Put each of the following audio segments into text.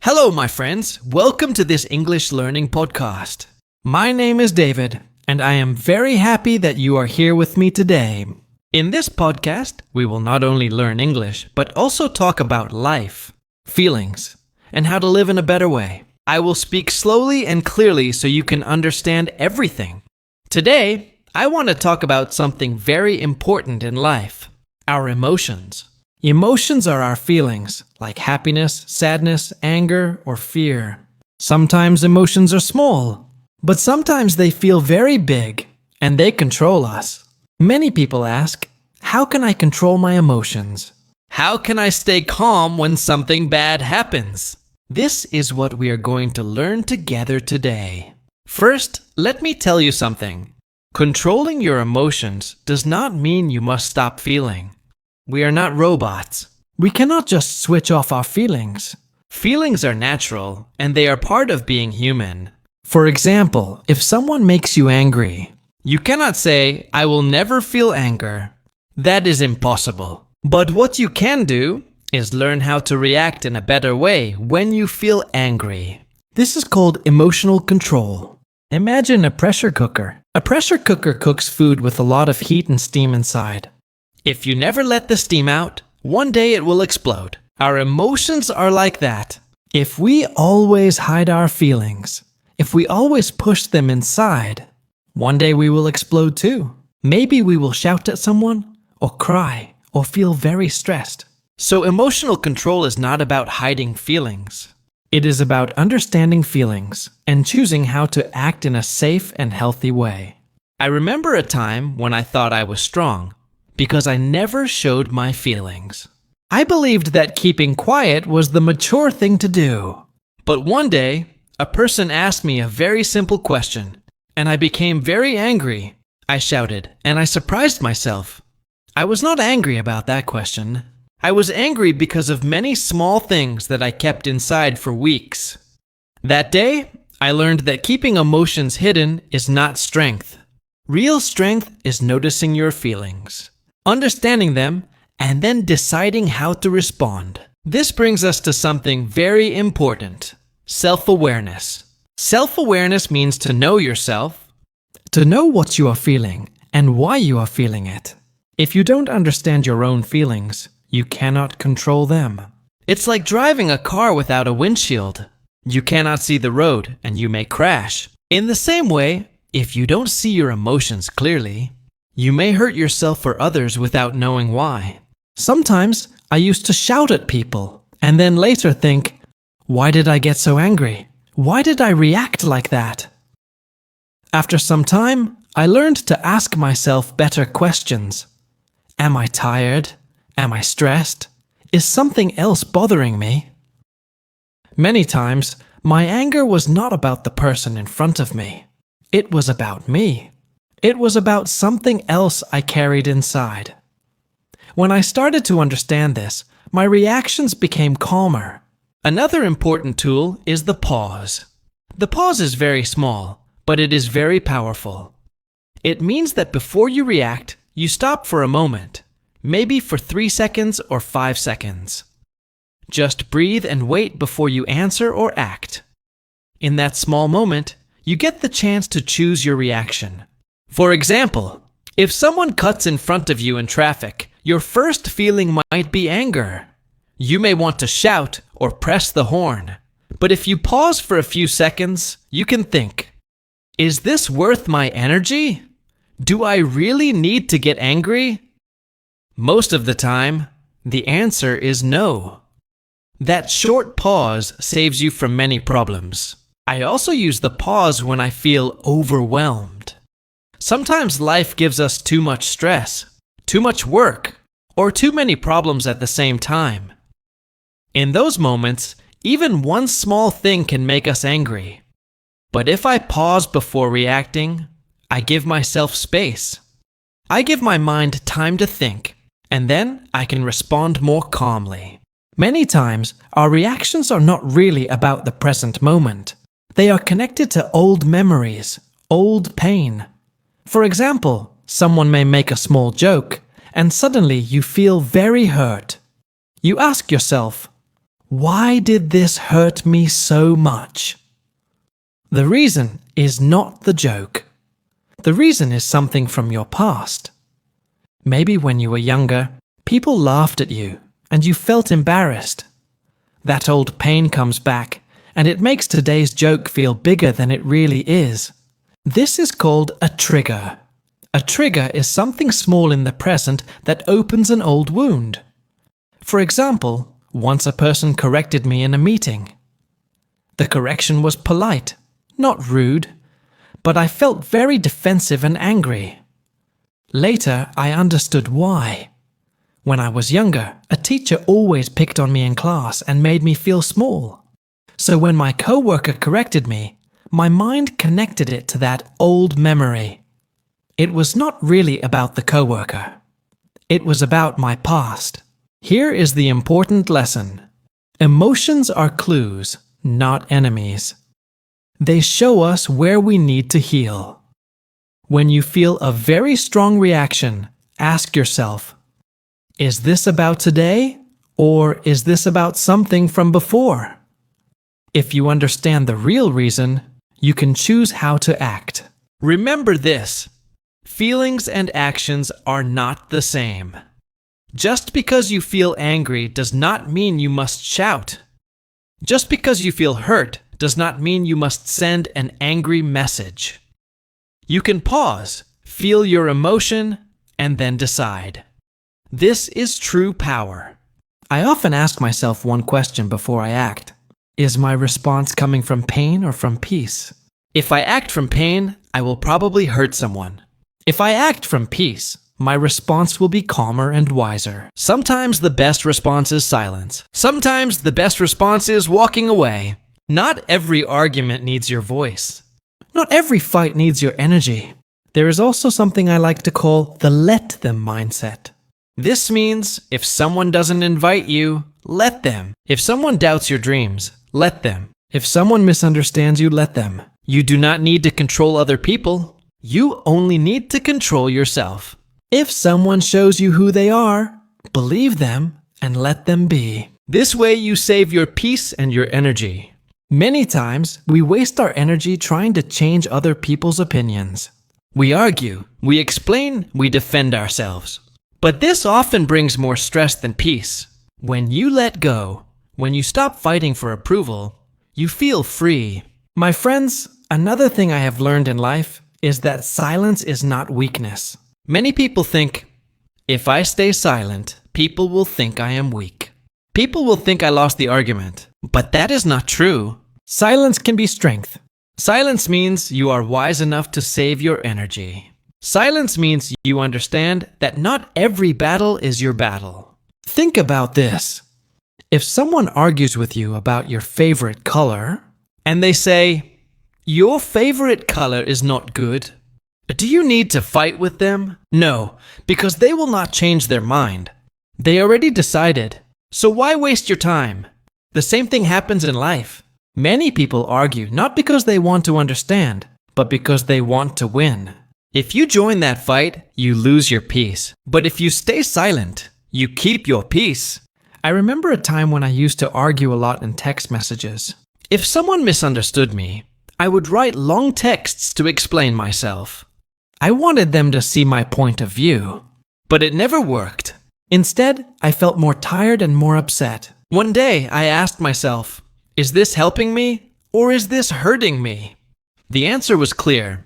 Hello, my friends. Welcome to this English learning podcast. My name is David, and I am very happy that you are here with me today. In this podcast, we will not only learn English, but also talk about life, feelings, and how to live in a better way. I will speak slowly and clearly so you can understand everything. Today, I want to talk about something very important in life: our emotions. Emotions are our feelings, like happiness, sadness, anger, or fear. Sometimes emotions are small, but sometimes they feel very big, and they control us. Many people ask, how can I control my emotions? How can I stay calm when something bad happens? This is what we are going to learn together today. First, let me tell you something. Controlling your emotions does not mean you must stop feeling. We are not robots. We cannot just switch off our feelings. Feelings are natural, and they are part of being human. For example, if someone makes you angry, you cannot say, I will never feel anger. That is impossible. But what you can do is learn how to react in a better way when you feel angry. This is called emotional control. Imagine a pressure cooker. A pressure cooker cooks food with a lot of heat and steam inside. If you never let the steam out, one day it will explode. Our emotions are like that. If we always hide our feelings, if we always push them inside, one day we will explode too. Maybe we will shout at someone, or cry, or feel very stressed. So emotional control is not about hiding feelings. It is about understanding feelings and choosing how to act in a safe and healthy way. I remember a time when I thought I was strong, because I never showed my feelings. I believed that keeping quiet was the mature thing to do. But one day, a person asked me a very simple question, and I became very angry. I shouted, and I surprised myself. I was not angry about that question. I was angry because of many small things that I kept inside for weeks. That day, I learned that keeping emotions hidden is not strength. Real strength is noticing your feelings, understanding them, and then deciding how to respond. This brings us to something very important: self-awareness. Self-awareness means to know yourself, to know what you are feeling and why you are feeling it. If you don't understand your own feelings, you cannot control them. It's like driving a car without a windshield. You cannot see the road and you may crash. In the same way, if you don't see your emotions clearly, you may hurt yourself or others without knowing why. Sometimes I used to shout at people and then later think, why did I get so angry? Why did I react like that? After some time, I learned to ask myself better questions. Am I tired? Am I stressed? Is something else bothering me? Many times, my anger was not about the person in front of me. It was about me. It was about something else I carried inside. When I started to understand this, my reactions became calmer. Another important tool is the pause. The pause is very small, but it is very powerful. It means that before you react, you stop for a moment, maybe for 3 seconds or 5 seconds. Just breathe and wait before you answer or act. In that small moment, you get the chance to choose your reaction. For example, if someone cuts in front of you in traffic, your first feeling might be anger. You may want to shout or press the horn. But if you pause for a few seconds, you can think, is this worth my energy? Do I really need to get angry? Most of the time, the answer is no. That short pause saves you from many problems. I also use the pause when I feel overwhelmed. Sometimes life gives us too much stress, too much work, or too many problems at the same time. In those moments, even one small thing can make us angry. But if I pause before reacting, I give myself space. I give my mind time to think, and then I can respond more calmly. Many times, our reactions are not really about the present moment. They are connected to old memories, old pain. For example, someone may make a small joke, and suddenly you feel very hurt. You ask yourself, Why did this hurt me so much? The reason is not the joke. The reason is something from your past. Maybe when you were younger, people laughed at you and you felt embarrassed. That old pain comes back and it makes today's joke feel bigger than it really is. This is called a trigger. A trigger is something small in the present that opens an old wound. For example, once a person corrected me in a meeting. The correction was polite, not rude, but I felt very defensive and angry. Later, I understood why. When I was younger, a teacher always picked on me in class and made me feel small. So when my coworker corrected me, my mind connected it to that old memory. It was not really about the coworker. It was about my past. Here is the important lesson. Emotions are clues, not enemies. They show us where we need to heal. When you feel a very strong reaction, ask yourself, is this about today, or is this about something from before? If you understand the real reason, you can choose how to act. Remember this: feelings and actions are not the same. Just because you feel angry does not mean you must shout. Just because you feel hurt does not mean you must send an angry message. You can pause, feel your emotion, and then decide. This is true power. I often ask myself one question before I act. Is my response coming from pain or from peace? If I act from pain, I will probably hurt someone. If I act from peace, my response will be calmer and wiser. Sometimes the best response is silence. Sometimes the best response is walking away. Not every argument needs your voice. Not every fight needs your energy. There is also something I like to call the let them mindset. This means if someone doesn't invite you, let them. If someone doubts your dreams, let them. If someone misunderstands you, let them. You do not need to control other people. You only need to control yourself. If someone shows you who they are, believe them and let them be. This way you save your peace and your energy. Many times, we waste our energy trying to change other people's opinions. We argue, we explain, we defend ourselves. But this often brings more stress than peace. When you let go, when you stop fighting for approval, you feel free. My friends, another thing I have learned in life is that silence is not weakness. Many people think, if I stay silent, people will think I am weak. People will think I lost the argument. But that is not true. Silence can be strength. Silence means you are wise enough to save your energy. Silence means you understand that not every battle is your battle. Think about this. If someone argues with you about your favorite color, and they say, your favorite color is not good, do you need to fight with them? No, because they will not change their mind. They already decided. So why waste your time? The same thing happens in life. Many people argue not because they want to understand, but because they want to win. If you join that fight, you lose your peace. But if you stay silent, you keep your peace. I remember a time when I used to argue a lot in text messages. If someone misunderstood me, I would write long texts to explain myself. I wanted them to see my point of view, but it never worked. Instead, I felt more tired and more upset. One day, I asked myself, is this helping me or is this hurting me? The answer was clear.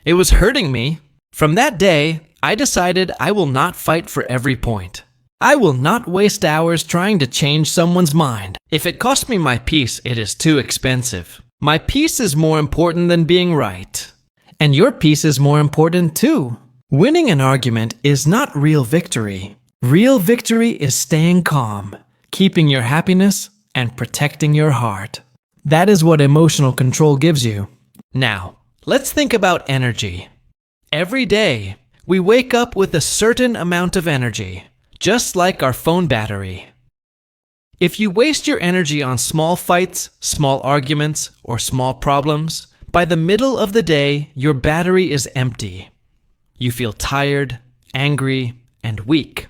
It was hurting me. From that day, I decided I will not fight for every point. I will not waste hours trying to change someone's mind. If it costs me my peace, it is too expensive. My peace is more important than being right. And your peace is more important too. Winning an argument is not real victory. Real victory is staying calm, keeping your happiness, and protecting your heart. That is what emotional control gives you. Now, let's think about energy. Every day, we wake up with a certain amount of energy, just like our phone battery. If you waste your energy on small fights, small arguments, or small problems, by the middle of the day, your battery is empty. You feel tired, angry, and weak.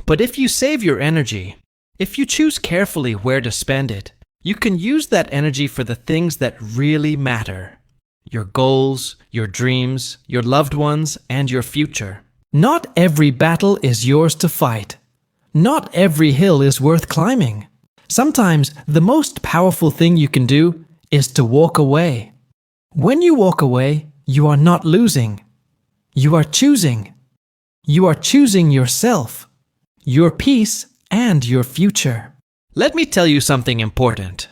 But if you save your energy, If you choose carefully where to spend it, you can use that energy for the things that really matter. Your goals, your dreams, your loved ones, and your future. Not every battle is yours to fight. Not every hill is worth climbing. Sometimes the most powerful thing you can do is to walk away. When you walk away, you are not losing. You are choosing. You are choosing yourself, your peace, and your future. Let me tell you something important.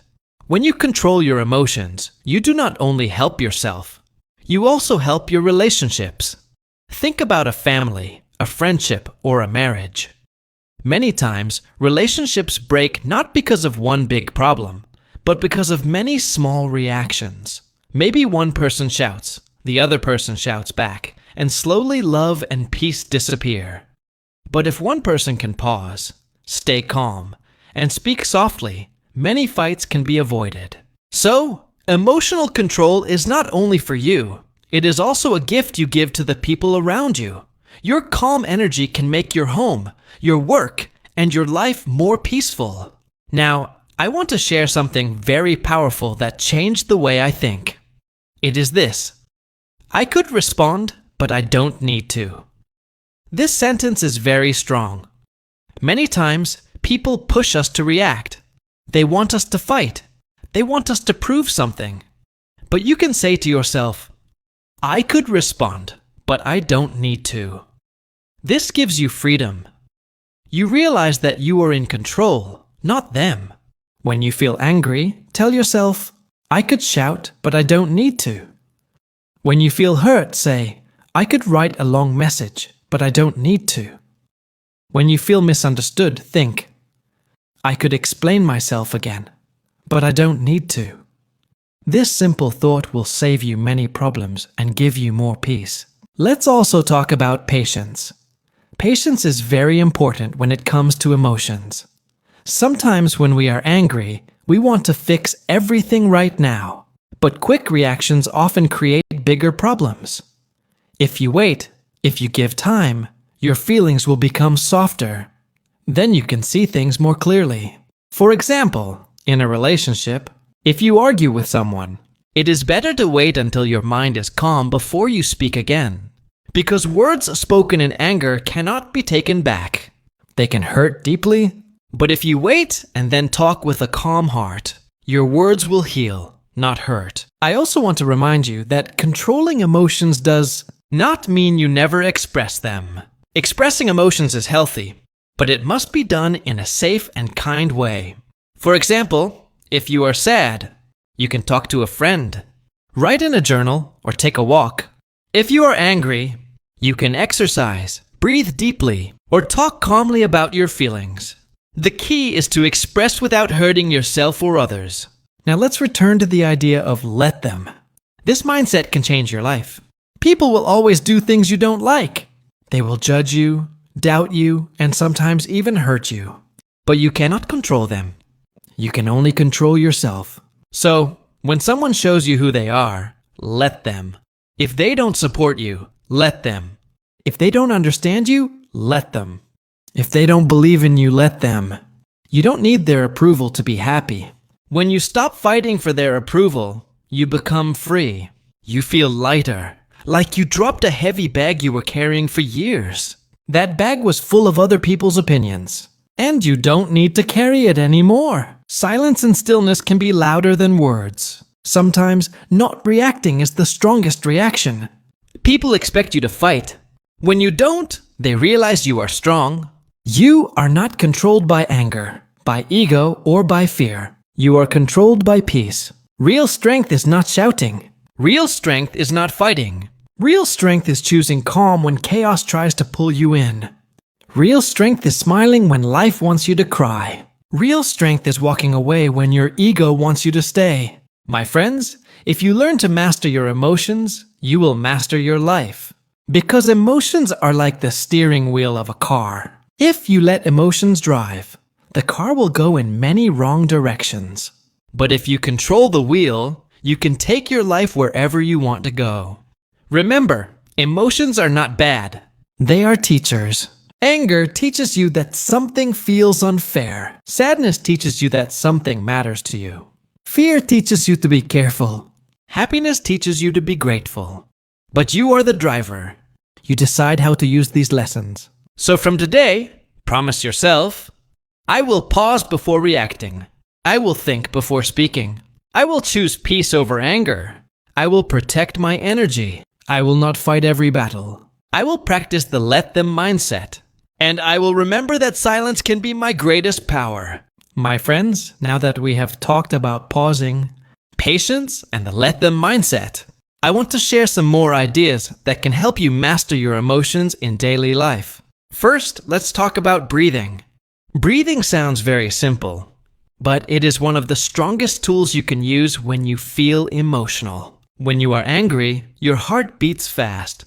When you control your emotions, you do not only help yourself, you also help your relationships. Think about a family, a friendship, or a marriage. Many times, relationships break not because of one big problem, but because of many small reactions. Maybe one person shouts, the other person shouts back, and slowly love and peace disappear. But if one person can pause, stay calm, and speak softly, many fights can be avoided. So, emotional control is not only for you, it is also a gift you give to the people around you. Your calm energy can make your home, your work, and your life more peaceful. Now, I want to share something very powerful that changed the way I think. It is this: I could respond, but I don't need to. This sentence is very strong. Many times, people push us to react. They want us to fight. They want us to prove something. But you can say to yourself, I could respond, but I don't need to. This gives you freedom. You realize that you are in control, not them. When you feel angry, tell yourself, I could shout, but I don't need to. When you feel hurt, say, I could write a long message, but I don't need to. When you feel misunderstood, think, I could explain myself again, but I don't need to. This simple thought will save you many problems and give you more peace. Let's also talk about patience. Patience is very important when it comes to emotions. Sometimes when we are angry, we want to fix everything right now, but quick reactions often create bigger problems. If you wait, if you give time, your feelings will become softer. Then you can see things more clearly. For example, in a relationship, if you argue with someone, it is better to wait until your mind is calm before you speak again. Because words spoken in anger cannot be taken back. They can hurt deeply, but if you wait and then talk with a calm heart, your words will heal, not hurt. I also want to remind you that controlling emotions does not mean you never express them. Expressing emotions is healthy, but it must be done in a safe and kind way. For example, if you are sad, you can talk to a friend, write in a journal, or take a walk. If you are angry, you can exercise, breathe deeply, or talk calmly about your feelings. The key is to express without hurting yourself or others. Now let's return to the idea of let them. This mindset can change your life. People will always do things you don't like. They will judge you, doubt you, and sometimes even hurt you. But you cannot control them. You can only control yourself. So, when someone shows you who they are, let them. If they don't support you, let them. If they don't understand you, let them. If they don't believe in you, let them. You don't need their approval to be happy. When you stop fighting for their approval, you become free. You feel lighter, like you dropped a heavy bag you were carrying for years. That bag was full of other people's opinions. And you don't need to carry it anymore. Silence and stillness can be louder than words. Sometimes, not reacting is the strongest reaction. People expect you to fight. When you don't, they realize you are strong. You are not controlled by anger, by ego, or by fear. You are controlled by peace. Real strength is not shouting. Real strength is not fighting. Real strength is choosing calm when chaos tries to pull you in. Real strength is smiling when life wants you to cry. Real strength is walking away when your ego wants you to stay. My friends, if you learn to master your emotions, you will master your life. Because emotions are like the steering wheel of a car. If you let emotions drive, the car will go in many wrong directions. But if you control the wheel, you can take your life wherever you want to go. Remember, emotions are not bad. They are teachers. Anger teaches you that something feels unfair. Sadness teaches you that something matters to you. Fear teaches you to be careful. Happiness teaches you to be grateful. But you are the driver. You decide how to use these lessons. So from today, promise yourself, I will pause before reacting. I will think before speaking. I will choose peace over anger. I will protect my energy. I will not fight every battle. I will practice the let them mindset. And I will remember that silence can be my greatest power. My friends, now that we have talked about pausing, patience, and the let them mindset, I want to share some more ideas that can help you master your emotions in daily life. First, let's talk about breathing. Breathing sounds very simple, but it is one of the strongest tools you can use when you feel emotional. When you are angry, your heart beats fast.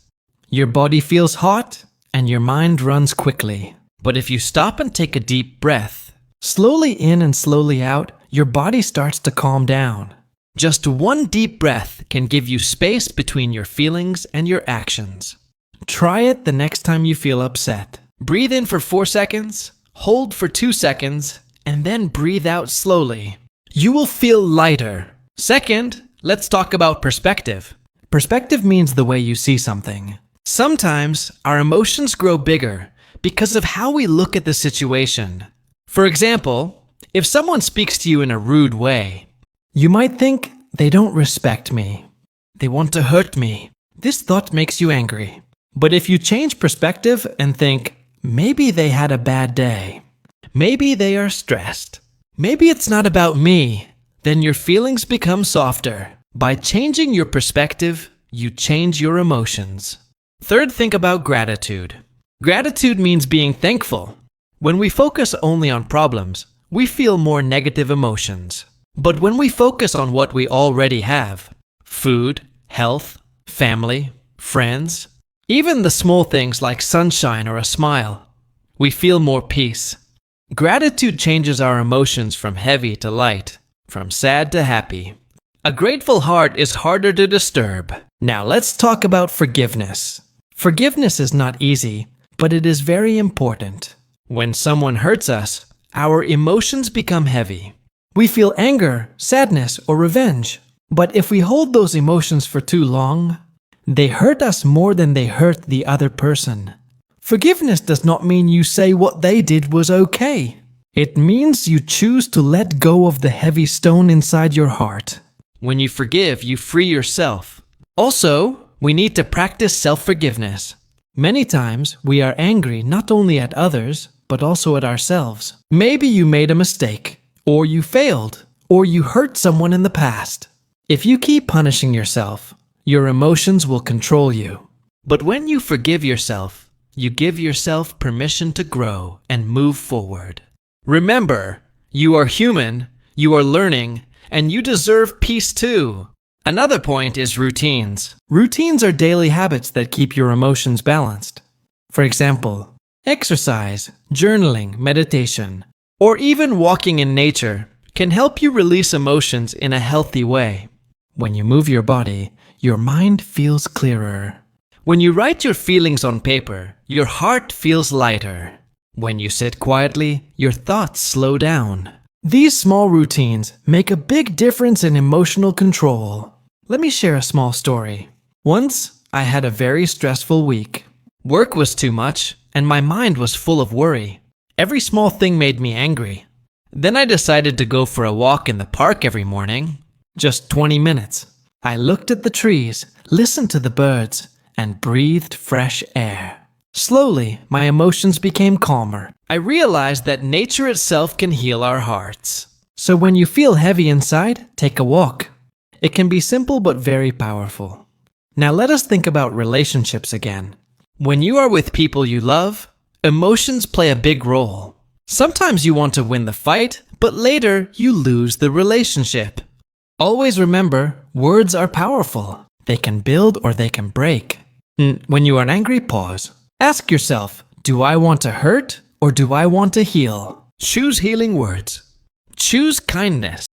Your body feels hot, and your mind runs quickly. But if you stop and take a deep breath, slowly in and slowly out, your body starts to calm down. Just one deep breath can give you space between your feelings and your actions. Try it the next time you feel upset. Breathe in for 4 seconds, hold for 2 seconds, and then breathe out slowly. You will feel lighter. Second, let's talk about perspective. Perspective means the way you see something. Sometimes our emotions grow bigger because of how we look at the situation. For example, if someone speaks to you in a rude way, you might think, they don't respect me. They want to hurt me. This thought makes you angry. But if you change perspective and think, maybe they had a bad day. Maybe they are stressed. Maybe it's not about me. Then your feelings become softer. By changing your perspective, you change your emotions. Third, think about gratitude. Gratitude means being thankful. When we focus only on problems, we feel more negative emotions. But when we focus on what we already have, food, health, family, friends, even the small things like sunshine or a smile, we feel more peace. Gratitude changes our emotions from heavy to light, from sad to happy. A grateful heart is harder to disturb. Now let's talk about forgiveness. Forgiveness is not easy, but it is very important. When someone hurts us, our emotions become heavy. We feel anger, sadness, or revenge. But if we hold those emotions for too long, they hurt us more than they hurt the other person. Forgiveness does not mean you say what they did was okay. It means you choose to let go of the heavy stone inside your heart. When you forgive, you free yourself. Also, we need to practice self-forgiveness. Many times, we are angry not only at others, but also at ourselves. Maybe you made a mistake, or you failed, or you hurt someone in the past. If you keep punishing yourself, your emotions will control you. But when you forgive yourself, you give yourself permission to grow and move forward. Remember, you are human, you are learning, and you deserve peace too. Another point is routines. Routines are daily habits that keep your emotions balanced. For example, exercise, journaling, meditation, or even walking in nature can help you release emotions in a healthy way. When you move your body, your mind feels clearer. When you write your feelings on paper, your heart feels lighter. When you sit quietly, your thoughts slow down. These small routines make a big difference in emotional control. Let me share a small story. Once, I had a very stressful week. Work was too much, and my mind was full of worry. Every small thing made me angry. Then I decided to go for a walk in the park every morning. Just 20 minutes. I looked at the trees, listened to the birds, and breathed fresh air. Slowly, my emotions became calmer. I realized that nature itself can heal our hearts. So when you feel heavy inside, take a walk. It can be simple but very powerful. Now let us think about relationships again. When you are with people you love, emotions play a big role. Sometimes you want to win the fight, but later you lose the relationship. Always remember, words are powerful. They can build or they can break. When you are angry, pause. Ask yourself, do I want to hurt or do I want to heal? Choose healing words. Choose kindness.